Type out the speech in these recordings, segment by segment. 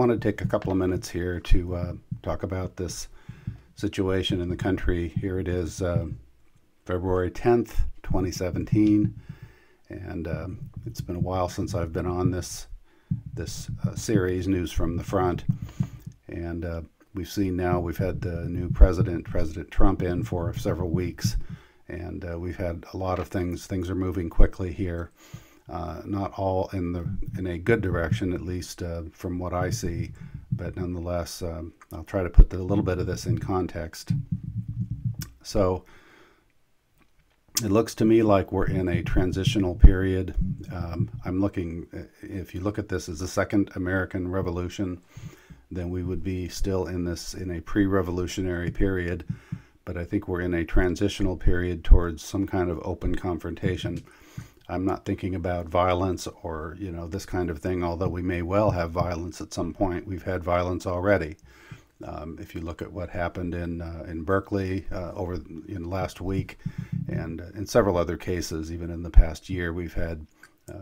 want to take a couple of minutes here to talk about this situation in the country. Here it is, February 10th, 2017, and it's been a while since I've been on this series, News from the Front, and we've seen now we've had the new President Trump, in for several weeks, and we've had a lot of things. Things are moving quickly here. Not all in a good direction, at least from what I see, but nonetheless, I'll try to put a little bit of this in context. So it looks to me like we're in a transitional period. I'm looking, if you look at this as the second American Revolution, then we would be still in a pre-revolutionary period, but I think we're in a transitional period towards some kind of open confrontation. I'm not thinking about violence or, this kind of thing, although we may well have violence at some point. We've had violence already. If you look at what happened in Berkeley in last week, and in several other cases, even in the past year, we've had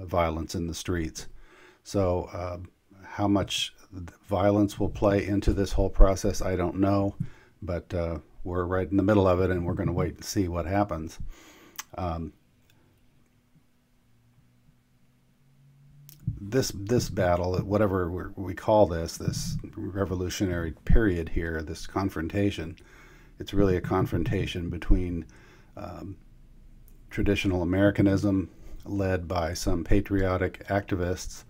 violence in the streets. So how much violence will play into this whole process, I don't know, but we're right in the middle of it, and we're going to wait and see what happens. This battle, whatever we call this revolutionary period here, this confrontation, it's really a confrontation between traditional Americanism, led by some patriotic activists,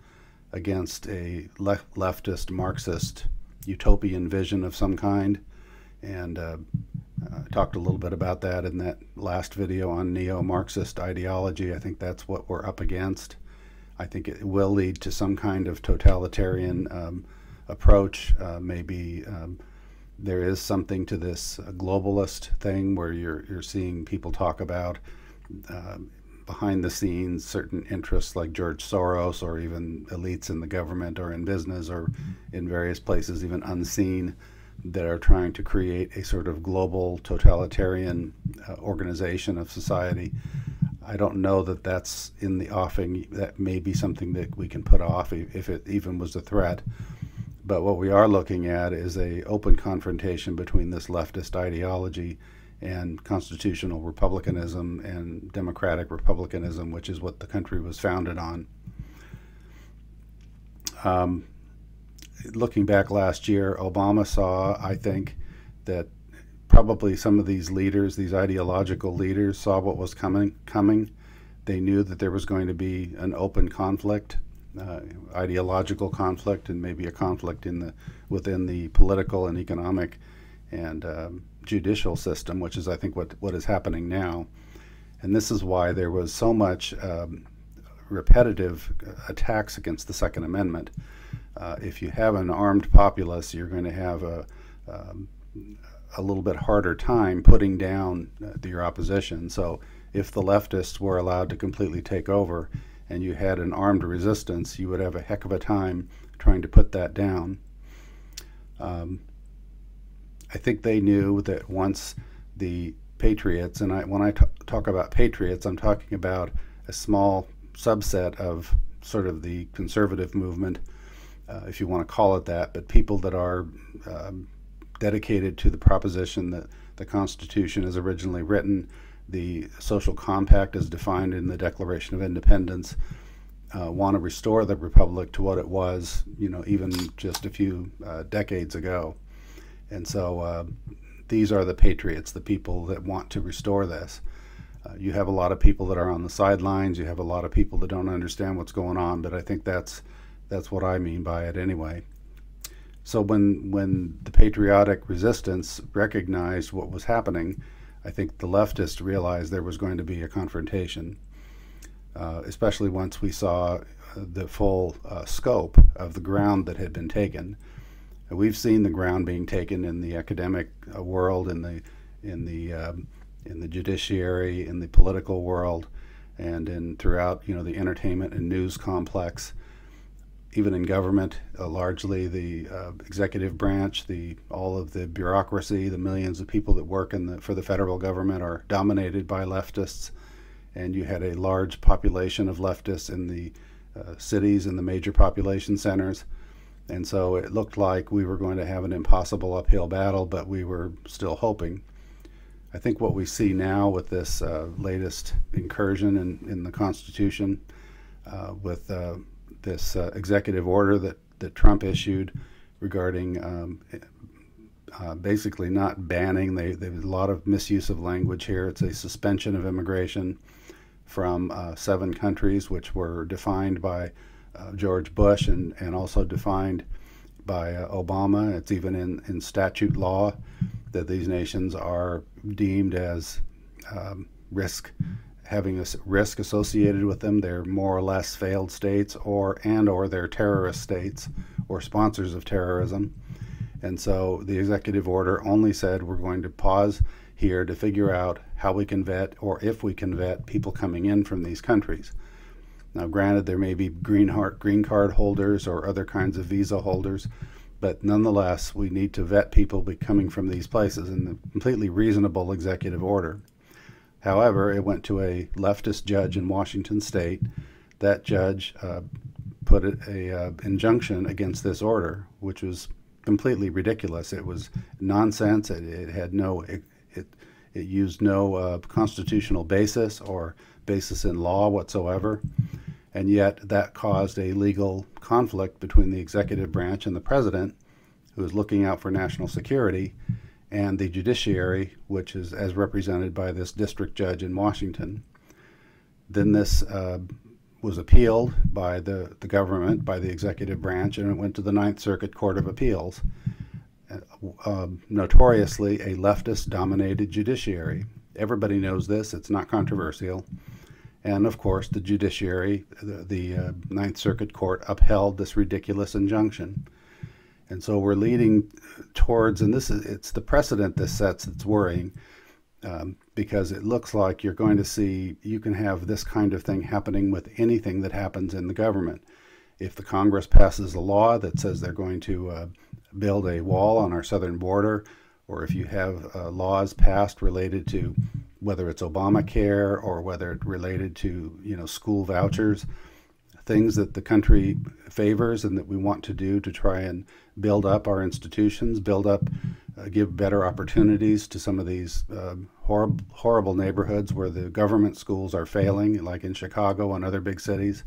against a leftist Marxist utopian vision of some kind. And I talked a little bit about that in that last video on neo-Marxist ideology. I think that's what we're up against. I think it will lead to some kind of totalitarian approach. Maybe there is something to this globalist thing where you're seeing people talk about behind the scenes certain interests like George Soros, or even elites in the government or in business or in various places, even unseen, that are trying to create a sort of global totalitarian organization of society. I don't know that that's in the offing. That may be something that we can put off if it even was a threat. But what we are looking at is an open confrontation between this leftist ideology and constitutional republicanism and democratic republicanism, which is what the country was founded on. Looking back last year, Obama saw, I think, that probably some of these leaders, these ideological leaders, saw what was coming. They knew that there was going to be an open conflict, ideological conflict, and maybe a conflict within the political and economic and judicial system, which is, I think, what is happening now. And this is why there was so much repetitive attacks against the Second Amendment. If you have an armed populace, you're going to have a little bit harder time putting down your opposition. So if the leftists were allowed to completely take over and you had an armed resistance, you would have a heck of a time trying to put that down. I think they knew that once the patriots, and when I talk about patriots, I'm talking about a small subset of sort of the conservative movement, if you want to call it that, but people that are dedicated to the proposition that the Constitution is originally written, the social compact as defined in the Declaration of Independence, want to restore the republic to what it was, even just a few decades ago. And so these are the patriots, the people that want to restore this. You have a lot of people that are on the sidelines. You have a lot of people that don't understand what's going on, but I think that's what I mean by it anyway. So when the patriotic resistance recognized what was happening, I think the leftists realized there was going to be a confrontation, especially once we saw the full scope of the ground that had been taken. We've seen the ground being taken in the academic world, in the judiciary, in the political world, and throughout the entertainment and news complex. Even in government, largely the executive branch, all of the bureaucracy, the millions of people that work for the federal government are dominated by leftists, and you had a large population of leftists in the cities and the major population centers. And so it looked like we were going to have an impossible uphill battle, but we were still hoping. I think what we see now with this latest incursion in the Constitution, with this executive order that Trump issued regarding basically not banning, there's a lot of misuse of language here. It's a suspension of immigration from 7 countries, which were defined by George Bush and also defined by Obama. It's even in statute law that these nations are deemed as having a risk associated with them. They're more or less failed states or they're terrorist states or sponsors of terrorism. And so the executive order only said we're going to pause here to figure out how we can vet, or if we can vet, people coming in from these countries. Now, granted, there may be green card holders or other kinds of visa holders, but nonetheless, we need to vet people coming from these places in a completely reasonable executive order. However, it went to a leftist judge in Washington State. That judge put an injunction against this order, which was completely ridiculous. It was nonsense. It had no, it used no constitutional basis or basis in law whatsoever. And yet that caused a legal conflict between the executive branch and the president, who is looking out for national security, and the judiciary, which is as represented by this district judge in Washington. Then this was appealed by the government, by the executive branch, and it went to the Ninth Circuit Court of Appeals, notoriously a leftist-dominated judiciary. Everybody knows this. It's not controversial. And of course, the judiciary, the Ninth Circuit Court, upheld this ridiculous injunction. And so we're leading towards, and it's the precedent this sets that's worrying, because it looks like you're going to see, you can have this kind of thing happening with anything that happens in the government. If the Congress passes a law that says they're going to build a wall on our southern border, or if you have laws passed related to whether it's Obamacare or whether it's related to, school vouchers, things that the country favors and that we want to do to try and build up our institutions, give better opportunities to some of these horrible neighborhoods where the government schools are failing, like in Chicago and other big cities.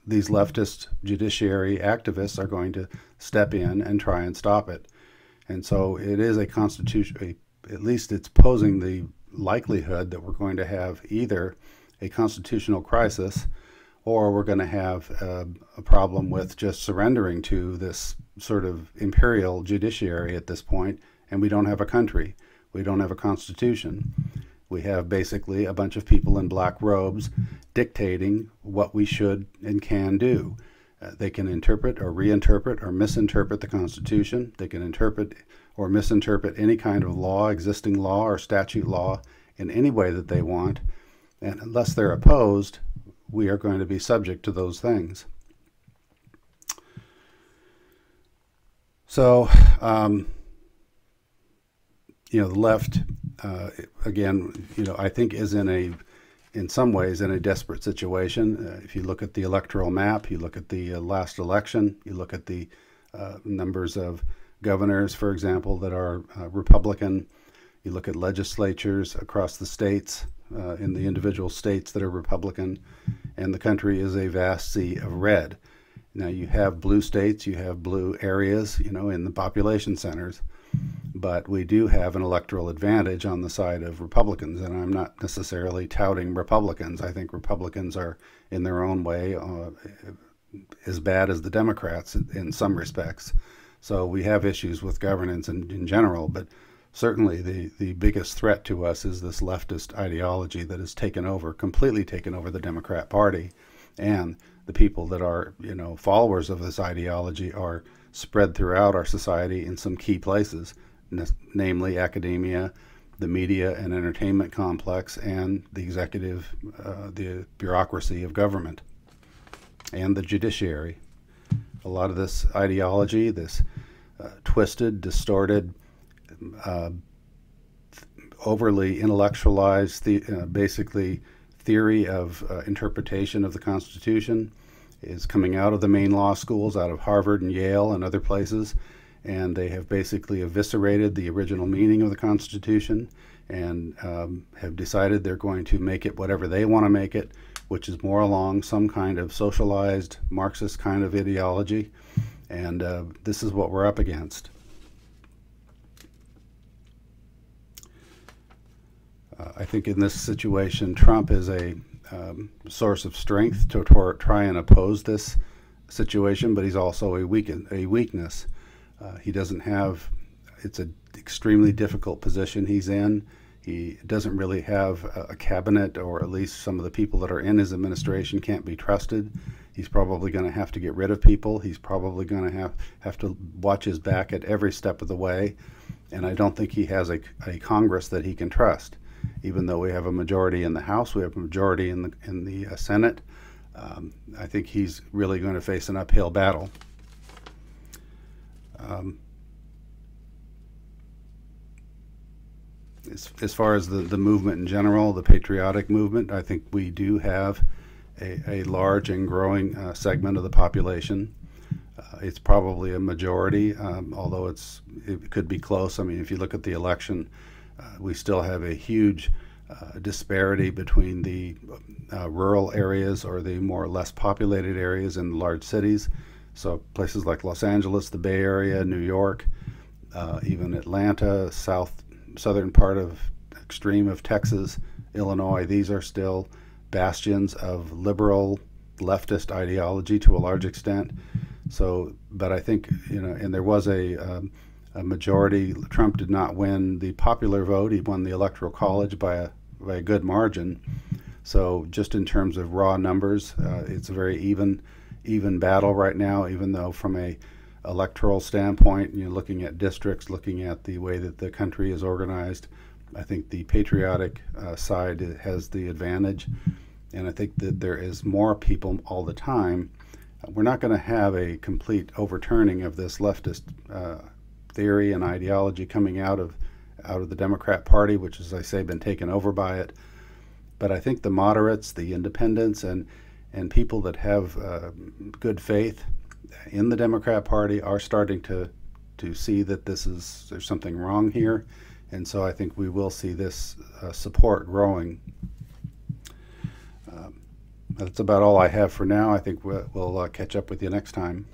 These leftist judiciary activists are going to step in and try and stop it. And so it is a constitution, at least it's posing the likelihood that we're going to have either a constitutional crisis or we're going to have a problem with just surrendering to this sort of imperial judiciary at this point, and we don't have a country. We don't have a constitution. We have basically a bunch of people in black robes dictating what we should and can do. They can interpret or reinterpret or misinterpret the Constitution. They can interpret or misinterpret any kind of law, existing law or statute law, in any way that they want. And unless they're opposed, we are going to be subject to those things. So, the left, again, I think is in some ways in a desperate situation. If you look at the electoral map, you look at the last election, you look at the numbers of governors, for example, that are Republican, you look at legislatures across the states, in the individual states that are Republican, and the country is a vast sea of red. Now you have blue states, you have blue areas, in the population centers, but we do have an electoral advantage on the side of Republicans, and I'm not necessarily touting Republicans. I think Republicans are, in their own way, as bad as the Democrats in some respects. So we have issues with governance in general, but certainly the biggest threat to us is this leftist ideology that has completely taken over the Democrat Party, and the people that are, followers of this ideology are spread throughout our society in some key places, namely academia, the media and entertainment complex, and the executive, the bureaucracy of government, and the judiciary. A lot of this ideology, this twisted, distorted, overly intellectualized, basically theory of interpretation of the Constitution, is coming out of the main law schools, out of Harvard and Yale and other places, and they have basically eviscerated the original meaning of the Constitution and have decided they're going to make it whatever they want to make it, which is more along some kind of socialized Marxist kind of ideology. And this is what we're up against. I think in this situation, Trump is a source of strength to try and oppose this situation, but he's also a weakness. He doesn't have, it's an extremely difficult position he's in. He doesn't really have a cabinet, or at least some of the people that are in his administration can't be trusted. He's probably going to have to get rid of people. He's probably going to have to watch his back at every step of the way. And I don't think he has a Congress that he can trust. Even though we have a majority in the House, we have a majority in the Senate. I think he's really going to face an uphill battle. As far as the movement in general, the patriotic movement, I think we do have a large and growing segment of the population. It's probably a majority, although it could be close. I mean, if you look at the election, we still have a huge disparity between the rural areas or the more or less populated areas in large cities. So places like Los Angeles, the Bay Area, New York, even Atlanta, southern part of extreme of Texas, Illinois, these are still bastions of liberal leftist ideology to a large extent. So, but I think, and there was a majority. Trump did not win the popular vote. He won the Electoral College by a good margin. So just in terms of raw numbers, it's a very even battle right now, even though from a electoral standpoint, looking at districts, looking at the way that the country is organized, I think the patriotic side has the advantage. And I think that there is more people all the time. We're not going to have a complete overturning of this leftist theory and ideology coming out of the Democrat Party, which, as I say, been taken over by it. But I think the moderates, the independents, and people that have good faith in the Democrat Party are starting to see that there's something wrong here, and so I think we will see this support growing. That's about all I have for now. I think we'll catch up with you next time.